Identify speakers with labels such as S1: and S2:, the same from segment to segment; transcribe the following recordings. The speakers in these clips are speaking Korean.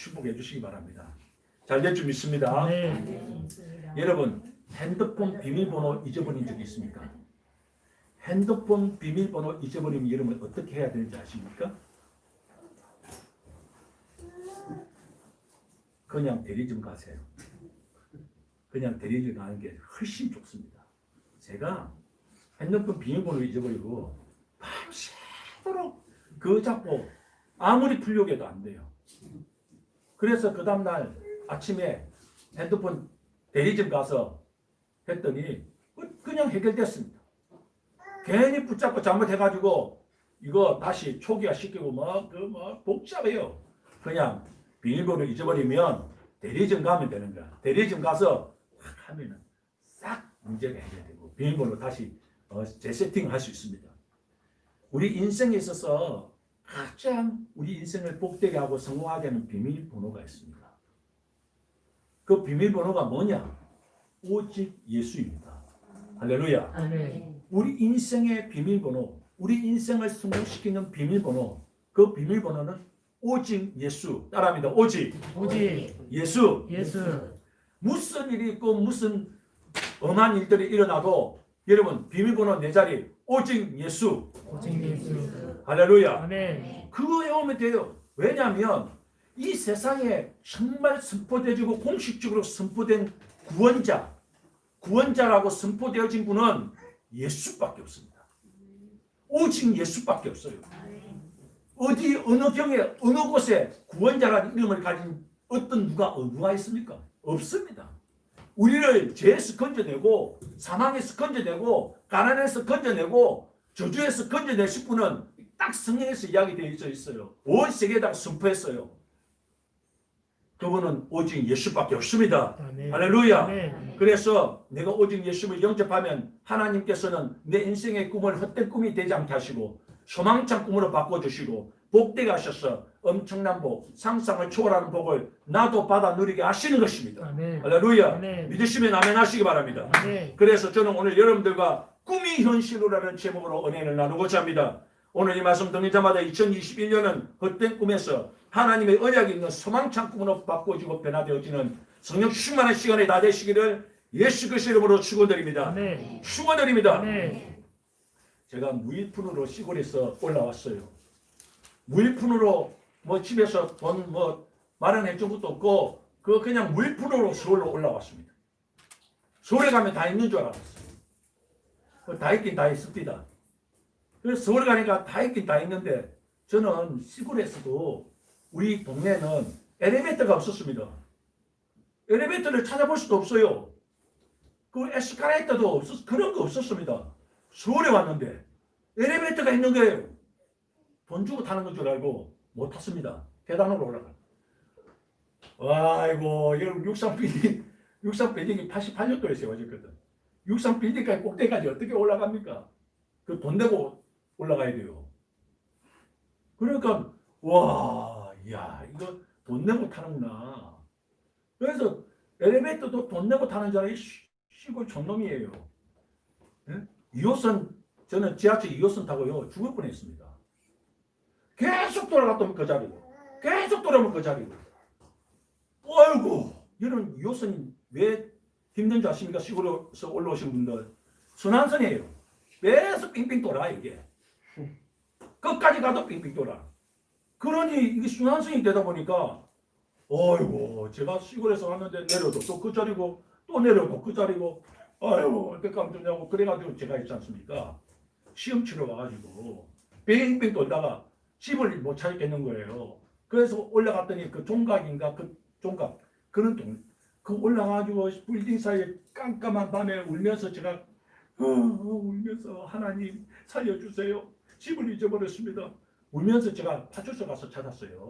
S1: 축복해 주시기 바랍니다. 잘 될 줄 믿습니다.
S2: 네.
S1: 여러분, 핸드폰 비밀번호 잊어버린 적이 있습니까? 핸드폰 비밀번호 잊어버리면 여러분 어떻게 해야 되는지 아십니까? 그냥 대리점 가세요. 그냥 대리점 가는 게 훨씬 좋습니다. 제가 핸드폰 비밀번호 잊어버리고 밤새도록 그거 잡고 아무리 풀려고 해도 안 돼요. 그래서 그 다음날 아침에 핸드폰 대리점 가서 했더니 그냥 해결됐습니다. 괜히 붙잡고 잘못해가지고 이거 다시 초기화 시키고 복잡해요. 그냥 비밀번호 잊어버리면 대리점 가면 되는 거야. 대리점 가서 확 하면은 싹 문제가 해결되고 비밀번호 다시 재세팅할 수 있습니다. 우리 인생에 있어서 가장 우리 인생을 복되게 하고 성공하게 하는 비밀번호가 있습니다. 그 비밀번호가 뭐냐? 오직 예수입니다. 할렐루야.
S2: 아멘.
S1: 우리 인생의 비밀번호, 우리 인생을 성공시키는 비밀번호, 그 비밀번호는 오직 예수. 따라합니다. 오직 예수. 무슨 일이 있고 무슨 엄한 일들이 일어나도 여러분 비밀번호 네 자리 오직 예수. 할렐루야.
S2: 아멘.
S1: 그거 외우면 돼요. 왜냐하면 이 세상에 정말 선포되어지고 공식적으로 선포된 구원자라고 선포되어진 분은 예수밖에 없습니다. 오직 예수밖에 없어요. 어디 어느 경에 어느 곳에 구원자라는 이름을 가진 어떤 누가 있습니까? 없습니다. 우리를 죄에서 건져내고 사망에서 건져내고 가난에서 건져내고 저주에서 건져내실 분은 딱 성경에서 이야기되어 있어요. 온 세계에다가 선포했어요. 그분은 오직 예수밖에 없습니다.
S2: 아멘.
S1: 할렐루야.
S2: 아멘.
S1: 그래서 내가 오직 예수를 영접하면 하나님께서는 내 인생의 꿈을 헛된 꿈이 되지 않게 하시고 소망찬 꿈으로 바꿔주시고 복되게 하셔서 엄청난 복, 상상을 초월하는 복을 나도 받아 누리게 하시는 것입니다.
S2: 아멘.
S1: 할렐루야.
S2: 아멘.
S1: 믿으시면 아멘 하시기 바랍니다.
S2: 아멘.
S1: 그래서 저는 오늘 여러분들과 꿈이 현실로라는 제목으로 은혜를 나누고자 합니다. 오늘 이 말씀 듣자마자 2021년은 헛된 꿈에서 하나님의 언약이 있는 소망찬 꿈으로 바꿔지고 변화되어지는 성령 충만한 시간이 다 되시기를 예수 그리스도의 이름으로 축원드립니다.
S2: 아멘.
S1: 축원드립니다.
S2: 아멘.
S1: 제가 무일푼으로 시골에서 올라왔어요. 무일푼으로 집에서 돈 마련해 준 것도 없고 그냥 무일푼으로 서울로 올라왔습니다. 서울에 가면 다 있는 줄 알았어요. 다 있긴 다 있습니다. 그래서 서울 가니까 다 있긴 다 있는데 저는 시골에서도 우리 동네는 엘리베이터가 없었습니다. 엘리베이터를 찾아볼 수도 없어요. 그 에스카레이터도 그런 거 없었습니다. 서울에 왔는데 엘리베이터가 있는 거예요. 돈 주고 타는 건 줄 알고 못 탔습니다. 계단으로 올라가. 아이고, 여러분 육상 빌딩이 88년도에 세워졌거든. 육상 빌딩까지 꼭대기까지 어떻게 올라갑니까? 그 돈 내고 올라가야 돼요. 그러니까 야 이거 돈 내고 타는구나. 그래서 엘리베이터도 돈 내고 타는 자리 시골 촌놈이에요. 네? 2호선 저는 지하철 2호선 타고요 죽을 뻔했습니다. 계속 돌아갔더니 그 자리고 계속 돌아오면 그 자리고. 아이고 이런 2호선이 왜 힘든지 아십니까? 시골에서 올라오신 분들 순환선이에요. 계속 빙빙 돌아 이게. 끝까지 가도 빙빙 돌아. 그러니 이게 순환선이 되다 보니까 어이구 제가 시골에서 왔는데 내려도 또 그 자리고 또 내려도 그 자리고 아이고 어떡하면 좋냐고 그래가지고 제가 있지 않습니까? 시험 치러 와가지고 빙빙 돌다가 집을 못 찾겠는 거예요. 그래서 올라갔더니 그 종각인가 그 종각 그런 동 그 올라가가지고 빌딩 사이에 깜깜한 밤에 울면서 제가 울면서 하나님 살려주세요. 집을 잊어버렸습니다. 울면서 제가 파출소 가서 찾았어요.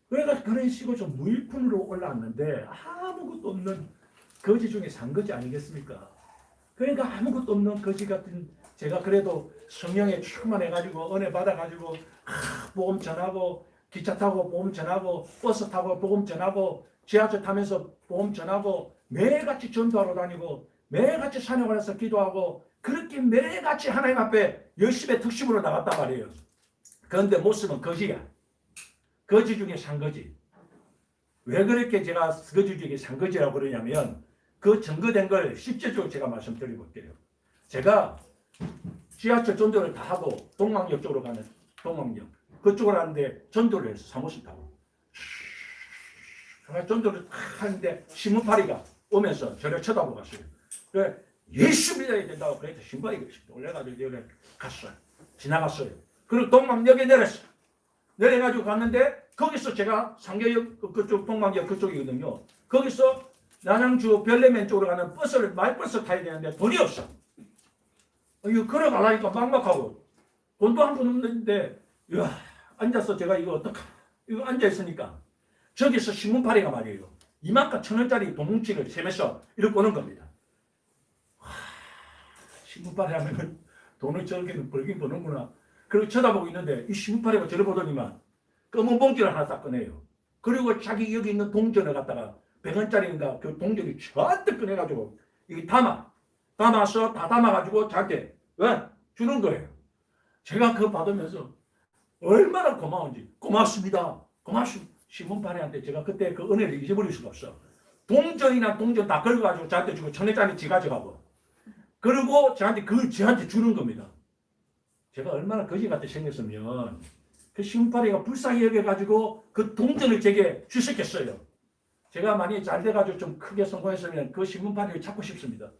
S1: 그러니까 그런 식으로 좀 무일푼으로 올라왔는데 아무것도 없는 거지 중에 산 거지 아니겠습니까? 그러니까 아무것도 없는 거지 같은 제가 그래도 성령에 충만해가지고 은혜 받아가지고 복음 전하고 기차 타고 복음 전하고 버스 타고 복음 전하고 지하철 타면서 복음 전하고 매일같이 전도하러 다니고 매일같이 찬양을 해서 기도하고 그렇게 매일같이 하나님 앞에 열심히 특심으로 나갔단 말이에요. 그런데 모습은 거지야. 거지 중에 산거지. 왜 그렇게 제가 거지 중에 산거지라고 그러냐면 그 증거된 걸 실제적으로 제가 말씀드려볼게요. 제가 지하철 전도를 다 하고 동막역 쪽으로 가는 동막역 그쪽으로 가는데 전도를 해서 사무실 타고 전도를 다 하는데 신문파리가 오면서 저를 쳐다보고 갔어요. 그래 예수 믿어야 된다고 그래서 신발이 올려가지고 여기 갔어요. 지나갔어요. 그리고 동막역에 내렸어요. 내려가지고 갔는데 거기서 제가 상계역 그쪽 동막역 그쪽이거든요. 거기서 남양주 별내면 쪽으로 가는 버스를 마을버스 타야 되는데 돈이 없어. 이거 걸어가려니까 막막하고 돈도 한 푼 없는데 이야, 앉아서 제가 이거 이거 앉아있으니까 저기서 신문파리가 말이에요. 21,000원짜리 돈뭉치를 세면서 이렇게 오는 겁니다. 신문파리 하면 돈을 저렇게 벌긴 버는구나. 그리고 쳐다보고 있는데 이 신문파리가 저를 보더니만 검은 봉지를 하나 딱 꺼내요. 그리고 자기 여기 있는 동전을 갖다가 100원짜리인가 그 동전이 잔뜩 꺼내가지고 이게 담아서 다 담아가지고 저한테 주는 거예요. 제가 그거 받으면서 얼마나 고마운지 고맙습니다. 신문파리한테 제가 그때 그 은혜를 잊어버릴 수가 없어. 동전이나 동전 다 긁어가지고 저한테 주고 1,000원짜리 지 가져가고 그리고 저한테 주는 겁니다. 제가 얼마나 거지같이 생겼으면 그 신문파리가 불쌍히 여겨가지고 그 동전을 제게 주셨겠어요. 제가 만약에 잘 돼가지고 좀 크게 성공했으면 그 신문파리를 찾고 싶습니다.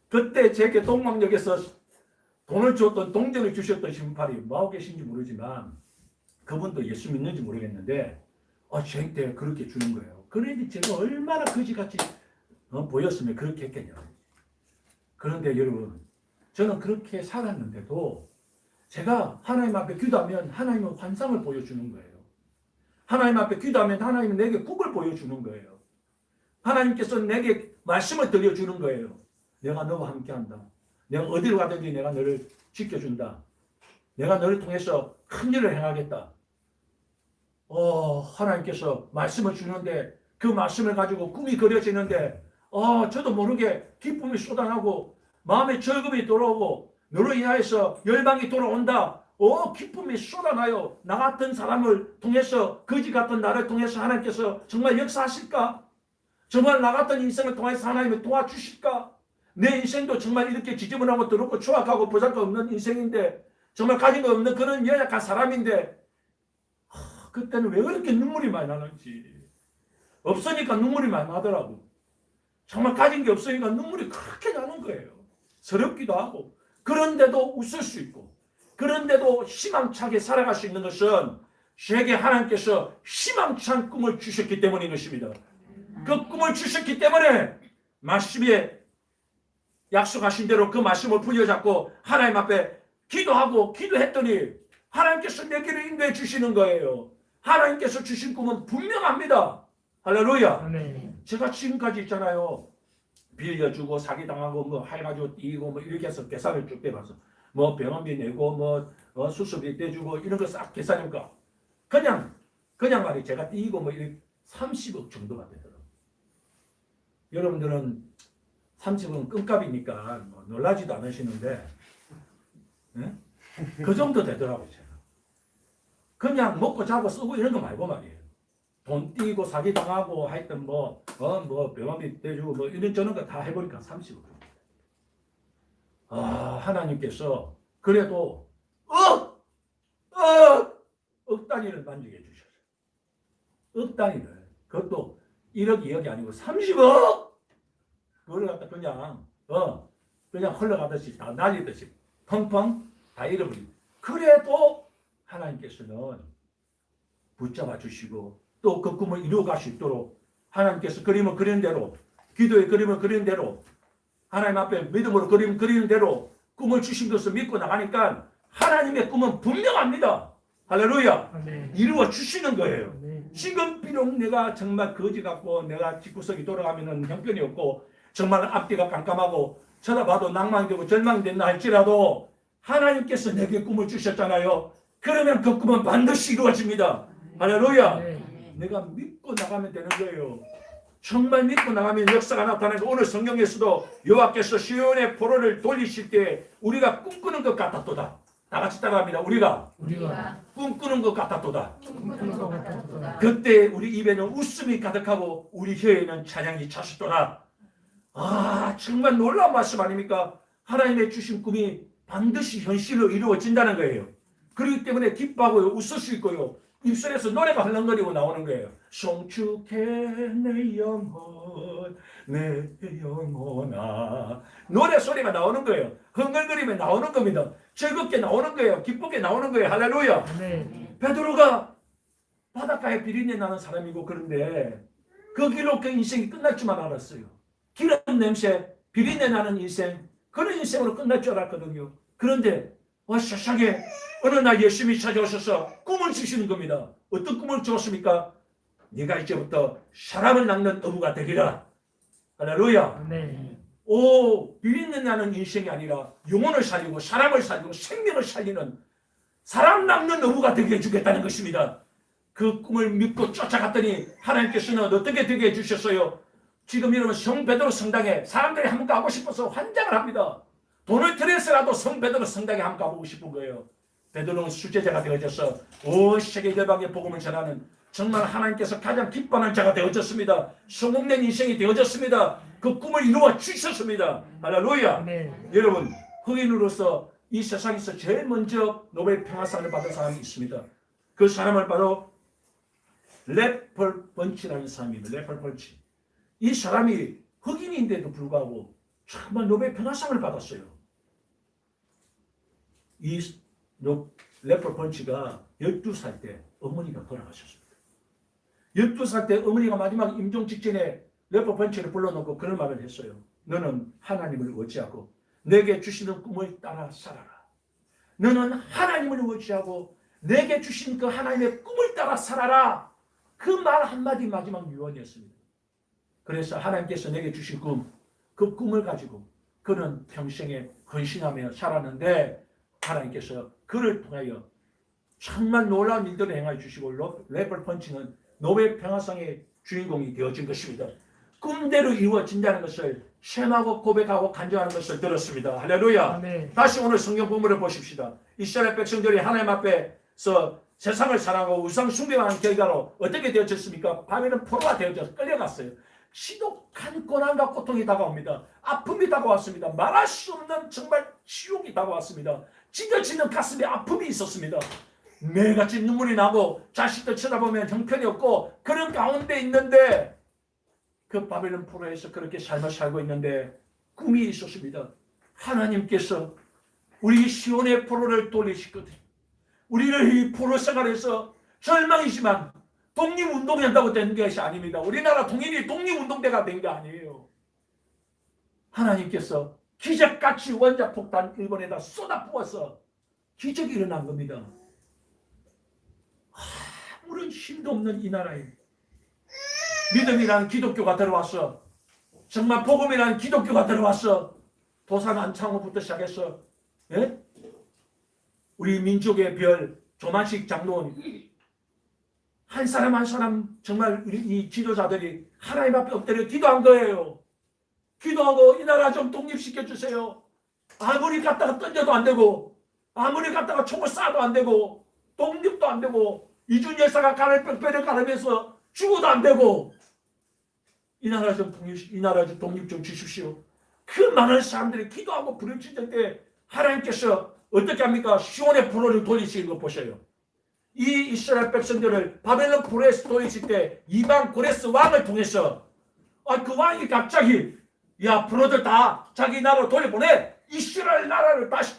S1: 그때 제게 동막역에서 돈을 줬던 동전을 주셨던 신문파리 뭐하고 계신지 모르지만 그분도 예수 믿는지 모르겠는데 저한테 그렇게 주는 거예요. 그런데 제가 얼마나 거지같이 보였으면 그렇게 했겠냐. 그런데 여러분 저는 그렇게 살았는데도 제가 하나님 앞에 기도하면 하나님은 환상을 보여주는 거예요. 하나님 앞에 기도하면 하나님은 내게 꿈을 보여주는 거예요. 하나님께서 내게 말씀을 들려주는 거예요. 내가 너와 함께한다. 내가 어디로 가든지 내가 너를 지켜준다. 내가 너를 통해서 큰 일을 행하겠다. 하나님께서 말씀을 주는데 그 말씀을 가지고 꿈이 그려지는데 저도 모르게 기쁨이 쏟아나고 마음의 즐거움이 돌아오고 너로 인하여서 열방이 돌아온다. 기쁨이 쏟아나요. 나 같은 사람을 통해서 거지 같은 나를 통해서 하나님께서 정말 역사하실까? 정말 나 같은 인생을 통해서 하나님이 도와주실까? 내 인생도 정말 이렇게 지저분하고 더럽고 추악하고 보잘것없는 인생인데 정말 가진 거 없는 그런 연약한 사람인데 그때는 왜 그렇게 눈물이 많이 나는지 없으니까 눈물이 많이 나더라고. 정말 가진 게 없으니까 눈물이 그렇게 나는 거예요. 서럽기도 하고 그런데도 웃을 수 있고 그런데도 희망차게 살아갈 수 있는 것은 제게 하나님께서 희망찬 꿈을 주셨기 때문인 것입니다. 그 꿈을 주셨기 때문에 말씀에 약속하신 대로 그 말씀을 부여잡고 하나님 앞에 기도했더니 하나님께서 내게를 인도해 주시는 거예요. 하나님께서 주신 꿈은 분명합니다. 할렐루야. 제가 지금까지 있잖아요. 빌려주고 사기당하고 뭐 해가지고 뛰고 뭐 이렇게 해서 계산을 쭉 대봐서 뭐 병원비 내고 뭐 수술비 떼주고 이런 거 싹 계산해볼까. 그냥 말이 제가 뛰고 뭐 이렇게 30억 정도가 되더라고요. 여러분들은 30억은 끔값이니까 뭐 놀라지도 않으시는데 그 정도 되더라고요. 제가. 그냥 먹고 자고 쓰고 이런 거 말고 말이에요. 돈 띄고 사기당하고 하여튼 뭐 병원비 떼주고 뭐 이런 저런 거 다 해보니까 30억. 하나님께서 그래도 억 단위를 만지게 해주셨어요. 억 단위를. 그것도 1억 2억이 아니고 30억! 그걸 갖다 그냥 흘러가듯이 다 날리듯이 펑펑 다 잃어버리고 그래도 하나님께서는 붙잡아 주시고 또 그 꿈을 이루어갈 수 있도록 하나님께서 그림을 그리는 대로 기도의 그림을 그리는 대로 하나님 앞에 믿음으로 그리는 대로 꿈을 주신 것을 믿고 나가니까 하나님의 꿈은 분명합니다. 할렐루야. 이루어 주시는 거예요. 지금 비록 내가 정말 거지 같고 내가 집구석이 돌아가면 형편이 없고 정말 앞뒤가 깜깜하고 쳐다봐도 낭만이 되고 절망이 된다 할지라도 하나님께서 내게 꿈을 주셨잖아요. 그러면 그 꿈은 반드시 이루어집니다. 할렐루야. 내가 믿고 나가면 되는 거예요. 정말 믿고 나가면 역사가 나타나고 오늘 성경에서도 여호와께서 시온의 포로를 돌리실 때 우리가 꿈꾸는 것 같았도다. 다 같이 따라합니다. 우리가
S2: 우리가
S1: 꿈꾸는 것 같았도다.
S2: 꿈꾸는 것 같았도다.
S1: 그때 우리 입에는 웃음이 가득하고 우리 혀에는 찬양이 차셨도다. 아, 정말 놀라운 말씀 아닙니까? 하나님의 주신 꿈이 반드시 현실로 이루어진다는 거예요. 그렇기 때문에 기뻐하고 웃을 수 있고요. 입술에서 노래가 흘렁거리고 나오는 거예요. 송축해 내 영혼 내 영혼아. 노래 소리가 나오는 거예요. 흥얼거리면 나오는 겁니다. 즐겁게 나오는 거예요. 기쁘게 나오는 거예요. 할렐루야.
S2: 네.
S1: 베드로가 바닷가에 비린내 나는 사람이고 그런데 그 길로 그 인생이 끝날 줄만 알았어요. 기름 냄새, 비린내 나는 인생, 그런 인생으로 끝날 줄 알았거든요. 그런데 세상에 어느 날 예수님이 찾아오셔서 꿈을 주시는 겁니다. 어떤 꿈을 주었습니까? 네가 이제부터 사람을 낚는 어부가 되리라. 할렐루야.
S2: 네.
S1: 오, 비린내 나는 인생이 아니라 영혼을 살리고 사람을 살리고 생명을 살리는 사람 낚는 어부가 되게 해주겠다는 것입니다. 그 꿈을 믿고 쫓아갔더니 하나님께서는 어떻게 되게 해주셨어요? 지금 여러분 성 베드로 성당에 사람들이 한번 가고 싶어서 환장을 합니다. 돈을 들여서라도 성 베드로 성당에 한번 가보고 싶은 거예요. 베드로는 수제자가 되어져서 온 세계 열방의 복음을 전하는 정말 하나님께서 가장 기뻐하는 자가 되어졌습니다. 성공된 인생이 되어졌습니다. 그 꿈을 이루어 주셨습니다. 할렐루야.
S2: 네.
S1: 여러분, 흑인으로서 이 세상에서 제일 먼저 노벨 평화상을 받은 사람이 있습니다. 그 사람을 바로 레펄 번치라는 사람입니다. 레펄 번치. 이 사람이 흑인인데도 불구하고 정말 노벨 평화상을 받았어요. 이 레펄 번치가 12살 때 어머니가 돌아가셨습니다. 12살 때 어머니가 마지막 임종 직전에 레퍼 번치를 불러놓고 그런 말을 했어요. 너는 하나님을 의지하고 내게 주시는 꿈을 따라 살아라. 너는 하나님을 의지하고 내게 주신 그 하나님의 꿈을 따라 살아라. 그 말 한마디 마지막 유언이었습니다. 그래서 하나님께서 내게 주신 꿈, 그 꿈을 가지고 그는 평생에 헌신하며 살았는데 하나님께서 그를 통하여 정말 놀라운 일들을 행하여 주시고 레퍼 번치는 노벨 평화상의 주인공이 되어진 것입니다. 꿈대로 이루어진다는 것을 셈하고 고백하고 간증하는 것을 들었습니다. 할렐루야.
S2: 네.
S1: 다시 오늘 성경 본문을 보십시다. 이스라엘 백성들이 하나님 앞에서 세상을 사랑하고 우상 숭배하는 결과로 어떻게 되어졌습니까? 바벨론 포로가 되어져서 끌려갔어요. 지독한 고난과 고통이 다가옵니다. 아픔이 다가왔습니다. 말할 수 없는 정말 지옥이 다가왔습니다. 찢어지는 가슴에 아픔이 있었습니다. 매일같이 눈물이 나고 자식들 쳐다보면 형편이 없고 그런 가운데 있는데 그 바벨론 포로에서 그렇게 삶을 살고 있는데 꿈이 있었습니다. 하나님께서 우리 시온의 포로를 돌리시거든요. 우리를 이 포로 생활에서 절망이지만 독립운동한다고 된 것이 아닙니다. 우리나라 통일이 독립운동대가 된 게 아니에요. 하나님께서 기적같이 원자폭탄 일본에다 쏟아부어서 기적이 일어난 겁니다. 아무런 힘도 없는 이 나라에 믿음이라는 기독교가 들어왔어. 정말 복음이라는 기독교가 들어왔어. 도산 안창호부터 시작해서 우리 민족의 별 조만식 장로원 한 사람 한 사람 정말 우리 이 지도자들이 하나님 앞에 엎드려 기도한 거예요. 기도하고 이 나라 좀 독립시켜 주세요. 아무리 갖다가 던져도 안 되고 아무리 갖다가 총을 쏴도 안 되고 독립도 안 되고 이준 열사가 가를 뼈를 가르면서 죽어도 안 되고 이 나라 좀 독립 좀 주십시오. 그 많은 사람들이 기도하고 부르짖을 때 하나님께서 어떻게 합니까? 시온의 포로를 돌리시는 거 보셔요. 이 이스라엘 백성들을 바벨론 포로에서 돌리실 때 이방 고레스 왕을 통해서 그 왕이 갑자기 야 포로들 다 자기 나라로 돌려보내. 이스라엘 나라를 다시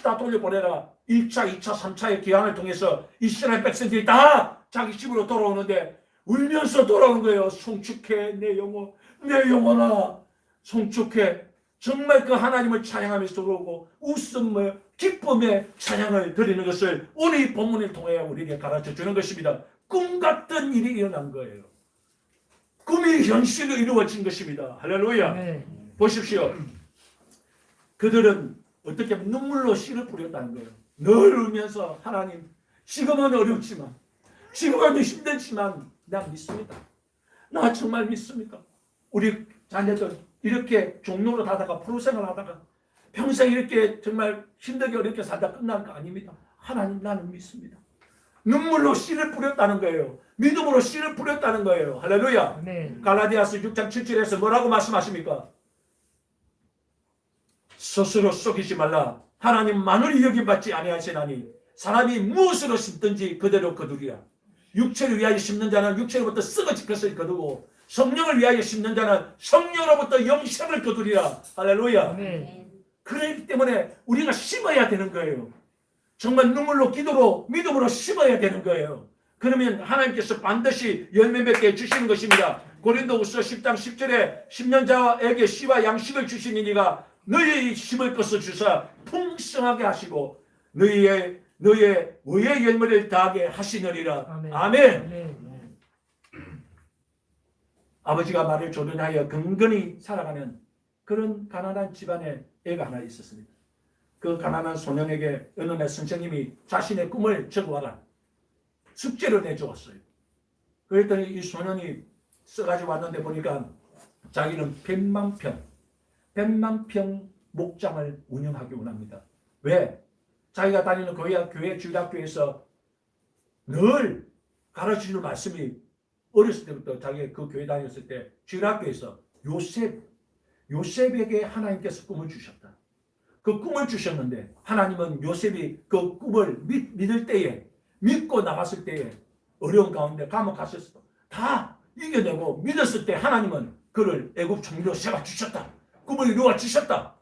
S1: 다 돌려보내라. 1차, 2차, 3차의 기한을 통해서 이스라엘 백성들이 다 자기 집으로 돌아오는데 울면서 돌아오는 거예요. 송축해 내 영혼, 내 영혼아 송축해. 정말 그 하나님을 찬양하면서 돌아오고 웃음을 기쁨의 찬양을 드리는 것을 오늘 이 본문을 통해 우리에게 가르쳐 주는 것입니다. 꿈 같은 일이 일어난 거예요. 꿈이 현실로 이루어진 것입니다. 할렐루야.
S2: 네.
S1: 보십시오. 그들은 어떻게 눈물로 씨를 뿌렸다는 거예요. 늘 울면서 하나님 지금은 어렵지만 지금은 힘들지만 나 믿습니다. 나 정말 믿습니다. 우리 자녀들 이렇게 종로로 다다가 프로생활 하다가 평생 이렇게 정말 힘들게 어렵게 살다 끝난 거 아닙니다. 하나님 나는 믿습니다. 눈물로 씨를 뿌렸다는 거예요. 믿음으로 씨를 뿌렸다는 거예요. 할렐루야.
S2: 아멘.
S1: 갈라디아서 6장 7절에서 뭐라고 말씀하십니까? 스스로 속이지 말라. 하나님 만원이 여김받지 아니하시나니 사람이 무엇으로 심든지 그대로 거두리라. 육체를 위하여 심는 자는 육체로부터 썩어질 것을 거두고 성령을 위하여 심는 자는 성령으로부터 영생을 거두리라. 할렐루야.
S2: 아멘.
S1: 그렇기 때문에 우리가 심어야 되는 거예요. 정말 눈물로 기도로 믿음으로 심어야 되는 거예요. 그러면 하나님께서 반드시 열매 맺게 주시는 것입니다. 고린도후서 10장 10절에 심년자에게 씨와 양식을 주시니 이가 너희의 심을 것을 주사 풍성하게 하시고 너희의 의의 열매를 다하게 하시느니라.
S2: 아멘.
S1: 아멘.
S2: 아멘.
S1: 아버지가 말을 조련하여 근근히 살아가는 그런 가난한 집안에 애가 하나 있었습니다. 그 가난한 소년에게 어느 날 선생님이 자신의 꿈을 적어와라 숙제를 내주었어요. 그랬더니 이 소년이 써가지고 왔는데 보니까 자기는 100만 평 목장을 운영하기 원합니다. 왜? 자기가 다니는 교회 주일학교에서 늘 가르치는 말씀이 어렸을 때부터 자기가 그 교회 다녔을 때 주일학교에서 요셉에게 하나님께서 꿈을 주셨다. 그 꿈을 주셨는데 하나님은 요셉이 그 꿈을 믿을 때에 믿고 나갔을 때에 어려운 가운데 감옥 갔었어. 다 이겨내고 믿었을 때 하나님은 그를 애굽 총리로 세워주셨다. 꿈을 이루어 주셨다.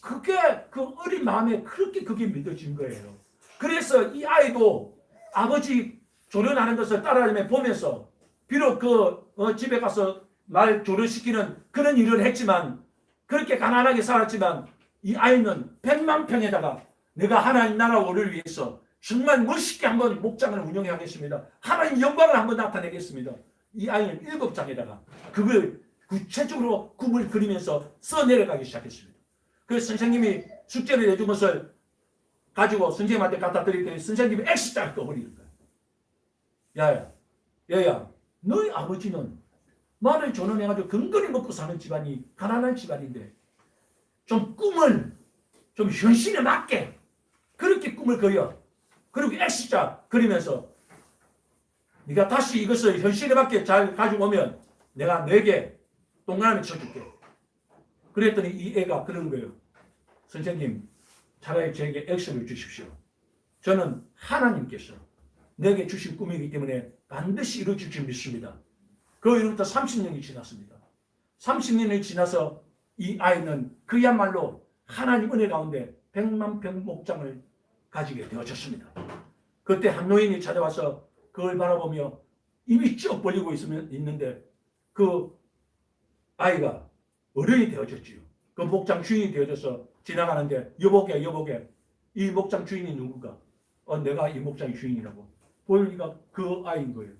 S1: 그게 그 어린 마음에 그게 믿어진 거예요. 그래서 이 아이도 아버지 조련하는 것을 따라다니며 보면서 비록 집에 가서 말 조련시키는 그런 일을 했지만 그렇게 가난하게 살았지만 이 아이는 100만 평에다가 내가 하나님 나라 오를 위해서 정말 멋있게 한번 목장을 운영하겠습니다. 하나님 영광을 한번 나타내겠습니다. 이 아이는 7장에다가 그걸 구체적으로 꿈을 그리면서 써내려가기 시작했습니다. 그래서 선생님이 숙제를 내준 것을 가지고 선생님한테 갖다 드리더니 선생님이 X자를 떠버리는 거예요. 야야 너희 아버지는 말을 전원해가지고 근근히 먹고 사는 집안이 가난한 집안인데 좀 꿈을 좀 현실에 맞게 그렇게 꿈을 그려. 그리고 X자 그리면서 네가 다시 이것을 현실에 맞게 잘 가지고 오면 내가 너에게 동그라미 쳐줄게. 그랬더니 이 애가 그러는 거예요. 선생님 차라리 저에게 X를 주십시오. 저는 하나님께서 내게 주신 꿈이기 때문에 반드시 이루어질 줄 믿습니다. 그 이후부터 30년이 지났습니다. 30년이 지나서 이 아이는 그야말로 하나님 은혜 가운데 100만 평 목장을 가지게 되어졌습니다. 그때 한 노인이 찾아와서 그걸 바라보며 입이 쭉 벌리고 있는데 그 아이가 어른이 되어졌지요. 그 목장 주인이 되어져서 지나가는데 여보게 이 목장 주인이 누군가? 내가 이 목장의 주인이라고. 보니까 그 아이인 거예요.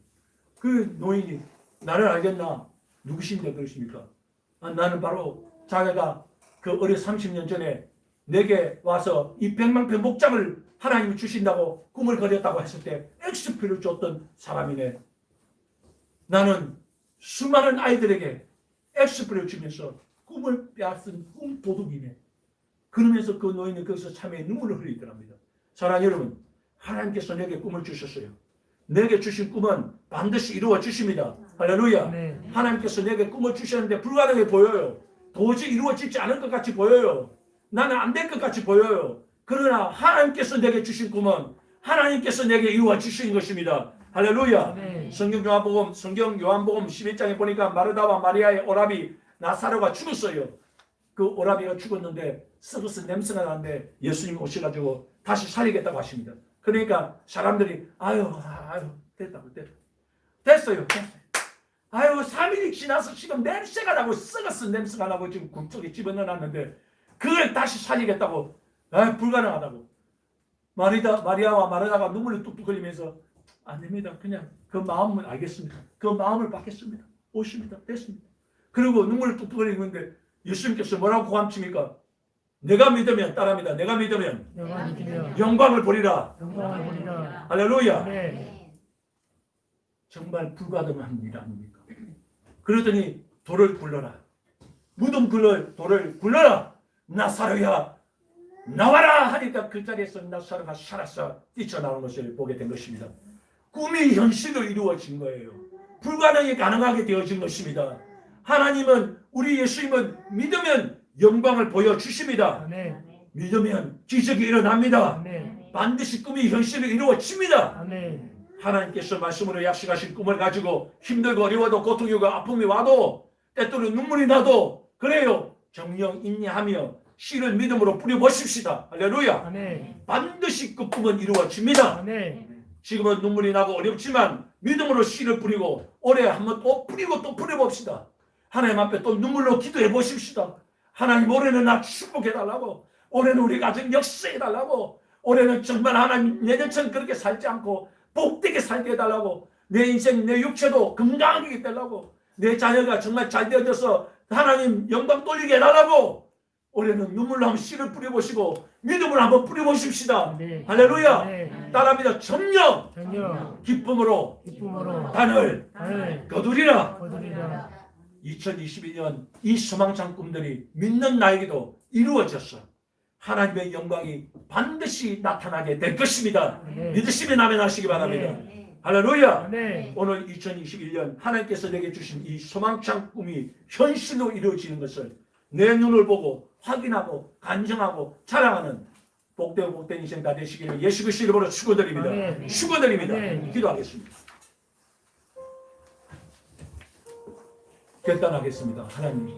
S1: 그 노인이 나를 알겠나? 누구신데 그러십니까? 나는 바로 자기가 그 어려 30년 전에 내게 와서 이 100만 평 목장을 하나님이 주신다고 꿈을 그렸다고 했을 때 X표를 줬던 사람이네. 나는 수많은 아이들에게 X표를 주면서 꿈을 빼앗은 꿈 도둑이네. 그러면서 그 노인은 거기서 참에 눈물을 흘리더랍니다. 사랑하는 여러분, 하나님께서 내게 꿈을 주셨어요. 내게 주신 꿈은 반드시 이루어 주십니다. 할렐루야.
S2: 네.
S1: 하나님께서 내게 꿈을 주셨는데 불가능해 보여요. 도저히 이루어지지 않을 것 같이 보여요. 나는 안 될 것 같이 보여요. 그러나 하나님께서 내게 주신 꿈은 하나님께서 내게 이루어 주신 것입니다. 할렐루야.
S2: 네.
S1: 성경 요한복음 11장에 보니까 마르다와 마리아의 오라비 나사로가 죽었어요. 그 오라비가 죽었는데 썩어서 냄새가 나는데 예수님 오셔가지고 다시 살리겠다고 하십니다. 그러니까 사람들이 아유 됐어요. 아유 3일이 지나서 지금 냄새가 나고 썩어서 냄새가 나고 지금 굴뚝에 집어넣어놨는데 그걸 다시 살리겠다고 불가능하다고. 마리아와 마르다가 눈물을 뚝뚝 흘리면서 안 됩니다. 그냥 그 마음은 알겠습니다. 그 마음을 받겠습니다. 오십니다. 됐습니다. 그리고 눈물을 뚝뚝 흘리는데 예수님께서 뭐라고 고함칩니까? 내가 믿으면 따라합니다. 내가 믿으면 영광을 보리라.
S2: 영광을 보리라.
S1: 할렐루야.
S2: 네.
S1: 정말 불가능한 일 아닙니까? 그러더니 돌을 굴러라. 무덤 돌을 굴러라. 나사로야 나와라 하니까 그 자리에서 나사로가 살아서 뛰쳐나오는 것을 보게 된 것입니다. 꿈이 현실로 이루어진 거예요. 불가능이 가능하게 되어진 것입니다. 하나님은 우리 예수님은 믿으면 영광을 보여주십니다.
S3: 아멘.
S1: 믿으면 기적이 일어납니다.
S3: 아멘.
S1: 반드시 꿈이 현실로 이루어집니다.
S3: 아멘.
S1: 하나님께서 말씀으로 약속하신 꿈을 가지고 힘들고 어려워도 고통이 오고 아픔이 와도 때때로 눈물이 나도 그래요. 정령 인내하며 씨를 믿음으로 뿌려보십시다. 할렐루야.
S3: 아멘.
S1: 반드시 그 꿈은 이루어집니다.
S3: 아멘.
S1: 지금은 눈물이 나고 어렵지만 믿음으로 씨를 뿌리고 올해 한번 또 뿌리고 또 뿌려봅시다. 하나님 앞에 또 눈물로 기도해 보십시다. 하나님 올해는 나 축복해달라고, 올해는 우리 가정 역사해달라고, 올해는 정말 하나님 내년처럼 그렇게 살지 않고 복되게 살게 해달라고, 내 인생 내 육체도 건강하게 해달라고, 내 자녀가 정말 잘 되어져서 하나님 영광 돌리게 해달라고, 올해는 눈물로 한번 씨를 뿌려보시고 믿음으로 한번 뿌려보십시다.
S3: 아멘.
S1: 할렐루야.
S3: 아멘.
S1: 따라합니다. 정녕
S3: 정녕
S1: 기쁨으로
S3: 기쁨으로
S1: 단을
S3: 단을
S1: 거두리라.
S3: 거두리라.
S1: 2022년 이 소망찬 꿈들이 믿는 나에게도 이루어졌어. 하나님의 영광이 반드시 나타나게 될 것입니다.
S3: 아멘.
S1: 믿으시면 아멘 하시기 바랍니다.
S3: 아멘.
S1: 할렐루야.
S3: 아멘.
S1: 오늘 2021년 하나님께서 내게 주신 이 소망찬 꿈이 현실로 이루어지는 것을 내 눈을 보고 확인하고 간증하고 자랑하는 복되고 복된 인생 다 되시기를 예수 그리스도 이름으로 축원드립니다.
S3: 아멘.
S1: 축원드립니다.
S3: 아멘.
S1: 기도하겠습니다. 결단하겠습니다. 하나님